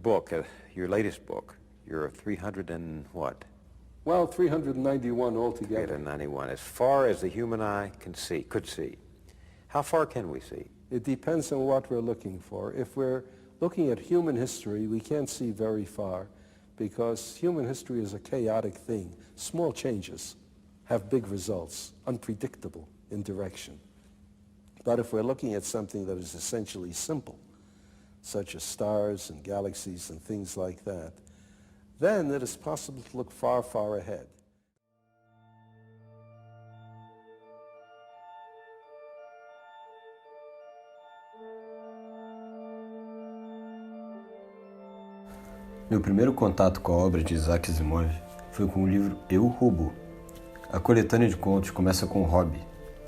Book, your latest book, your 300 and what? Well, 391 altogether. 391, as far as the human eye could see. How far can we see? It depends on what we're looking for. If we're looking at human history, we can't see very far because human history is a chaotic thing. Small changes have big results, unpredictable in direction. But if we're looking at something that is essentially simple, such as stars and galaxies and things like that, then it is possible to look far, far ahead. Meu primeiro contato com a obra de Isaac Asimov foi com o livro Eu, Robô. A coletânea de contos começa com Robbie,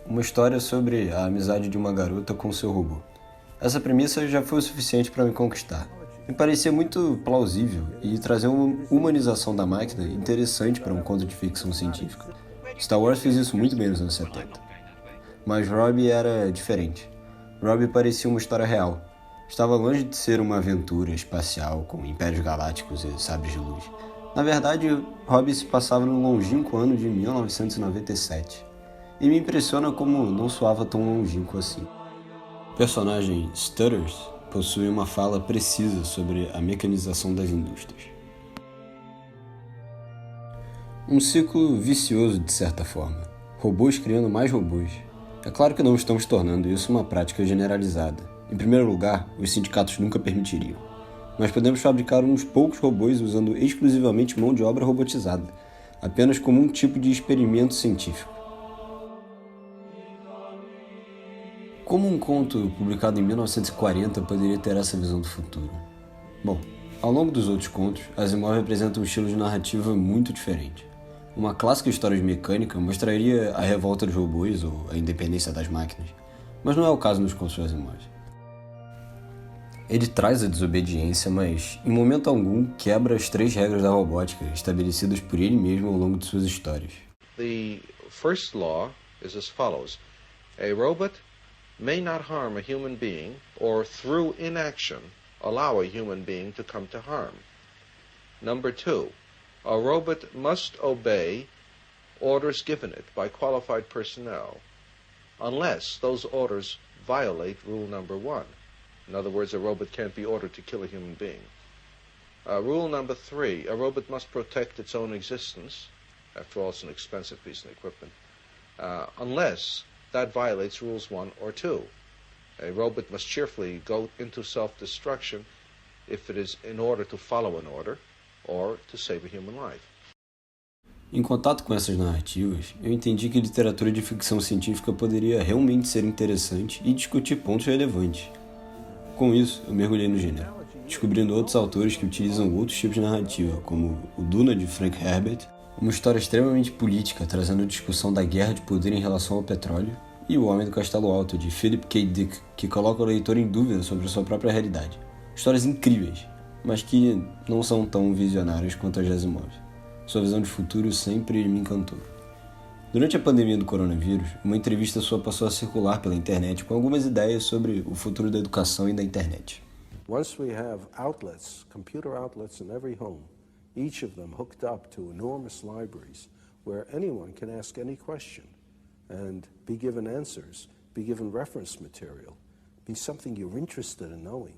uma história sobre a amizade de uma garota com seu robô. Essa premissa já foi o suficiente para me conquistar. Me parecia muito plausível e trazia uma humanização da máquina interessante para um conto de ficção científica. Star Wars fez isso muito bem nos anos 70. Mas Robbie era diferente. Robbie parecia uma história real. Estava longe de ser uma aventura espacial com impérios galácticos e sabres de luz. Na verdade, Robbie se passava no longínquo ano de 1997. E me impressiona como não soava tão longínquo assim. O personagem Stutters possui uma fala precisa sobre a mecanização das indústrias. Um ciclo vicioso de certa forma. Robôs criando mais robôs. É claro que não estamos tornando isso uma prática generalizada. Em primeiro lugar, os sindicatos nunca permitiriam. Mas podemos fabricar uns poucos robôs usando exclusivamente mão de obra robotizada, apenas como um tipo de experimento científico. Como um conto publicado em 1940 poderia ter essa visão do futuro? Bom, ao longo dos outros contos, Asimov apresenta um estilo de narrativa muito diferente. Uma clássica história de mecânica mostraria a revolta dos robôs ou a independência das máquinas, mas não é o caso nos contos de Asimov. Ele traz a desobediência, mas, em momento algum, quebra as 3 regras da robótica estabelecidas por ele mesmo ao longo de suas histórias. The first law is as follows. A robot may not harm a human being or, through inaction, allow a human being to come to harm. Number 2, a robot must obey orders given it by qualified personnel unless those orders violate rule number 1. In other words, a robot can't be ordered to kill a human being. Rule number 3, a robot must protect its own existence. After all, it's an expensive piece of equipment. Unless that violates rules 1 or 2. A robot must cheerfully go into self-destruction if it is in order to follow an order or to save a human life. Em contato com essas narrativas, eu entendi que literatura de ficção científica poderia realmente ser interessante e discutir pontos relevantes. Com isso, eu mergulhei no gênero, descobrindo outros autores que utilizam outros tipos de narrativa, como o Duna de Frank Herbert, uma história extremamente política trazendo discussão da guerra de poder em relação ao petróleo, e O Homem do Castelo Alto de Philip K. Dick, que coloca o leitor em dúvida sobre sua própria realidade. Histórias incríveis, mas que não são tão visionárias quanto as de Asimov. Sua visão de futuro sempre me encantou. Durante a pandemia do coronavírus, uma entrevista sua passou a circular pela internet com algumas ideias sobre o futuro da educação e da internet. Once we have outlets, computer outlets in every home, each of them hooked up to enormous libraries where anyone can ask any question and be given answers, be given reference material, be something you're interested in knowing.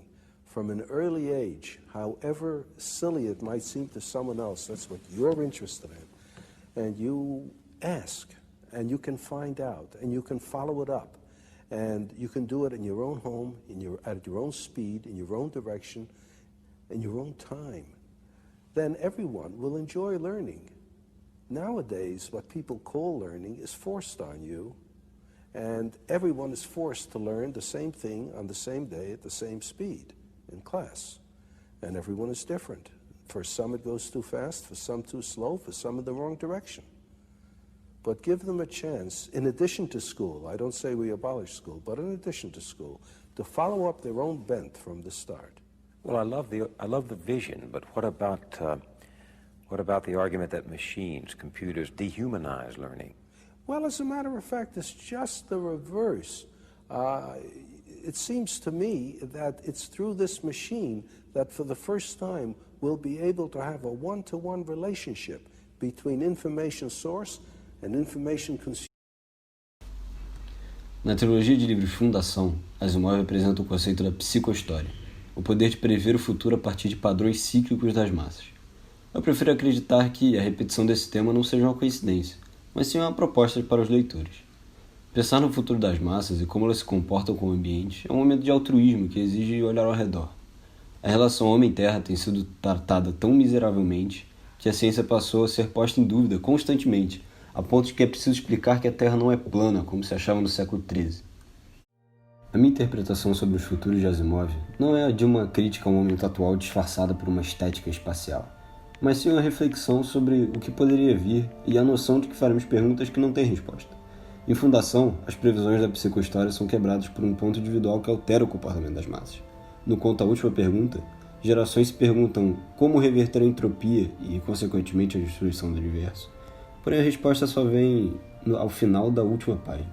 From an early age, however silly it might seem to someone else, that's what you're interested in. And you ask, and you can find out, and you can follow it up. And you can do it in your own home, at your own speed, in your own direction, in your own time. Then everyone will enjoy learning. Nowadays, what people call learning is forced on you, and everyone is forced to learn the same thing on the same day at the same speed in class. And everyone is different. For some it goes too fast, for some too slow, for some in the wrong direction. But give them a chance, in addition to school, I don't say we abolish school, but in addition to school, to follow up their own bent from the start. Well, I love the vision, but what about the argument that machines, computers, dehumanize learning? Well, as a matter of fact, it's just the reverse. it seems to me that it's through this machine that for the first time we'll be able to have a one-to-one relationship between information source and information consumer. Na trilogia de livros Fundação, Asimov apresenta o conceito da psicohistória, o poder de prever o futuro a partir de padrões cíclicos das massas. Eu prefiro acreditar que a repetição desse tema não seja uma coincidência, mas sim uma proposta para os leitores. Pensar no futuro das massas e como elas se comportam com o ambiente é um momento de altruísmo que exige olhar ao redor. A relação homem-terra tem sido tratada tão miseravelmente que a ciência passou a ser posta em dúvida constantemente, a ponto de que é preciso explicar que a Terra não é plana, como se achava no século XIII. A minha interpretação sobre os futuros de Asimov não é a de uma crítica ao momento atual disfarçada por uma estética espacial, mas sim uma reflexão sobre o que poderia vir e a noção de que faremos perguntas que não têm resposta. Em Fundação, as previsões da psicohistória são quebradas por um ponto individual que altera o comportamento das massas. No conto A Última Pergunta, gerações se perguntam como reverter a entropia e, consequentemente, a destruição do universo. Porém, a resposta só vem ao final da última página.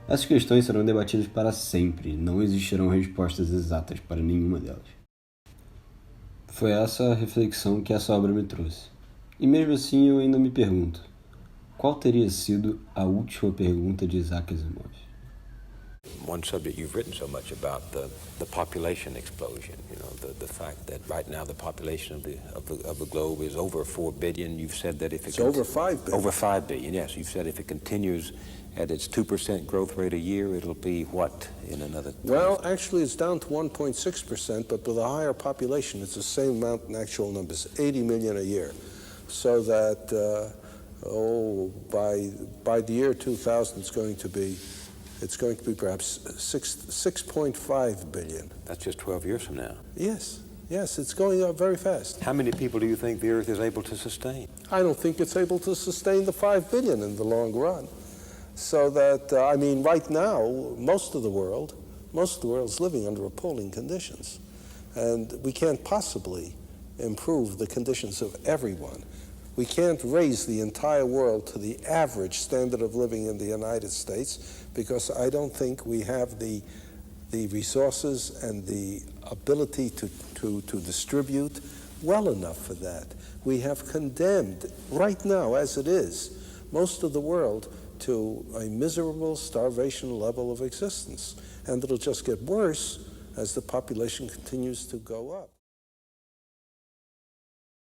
Essas questões serão debatidas para sempre, não existirão respostas exatas para nenhuma delas. Foi essa a reflexão que essa obra me trouxe. E mesmo assim eu ainda me pergunto, qual teria sido a última pergunta de Isaac Asimov? One subject you've written so much about, the population explosion, the fact that right now the population of the globe is over 4 billion. You've said that if It's over 5 billion. Over 5 billion, yes. You've said if it continues at its 2% growth rate a year, it'll be what in another... Well, actually it's down to 1.6%, but with a higher population, it's the same amount in actual numbers, 80 million a year. So that, by the year 2000, it's going to be perhaps 6.5 billion. That's just 12 years from now. Yes, it's going up very fast. How many people do you think the Earth is able to sustain? I don't think it's able to sustain the 5 billion in the long run. So that, right now, most of the world is living under appalling conditions. And we can't possibly improve the conditions of everyone. We can't raise the entire world to the average standard of living in the United States because I don't think we have the resources and the ability to distribute well enough for that. We have condemned, right now as it is, most of the world to a miserable starvation level of existence. And it'll just get worse as the population continues to go up.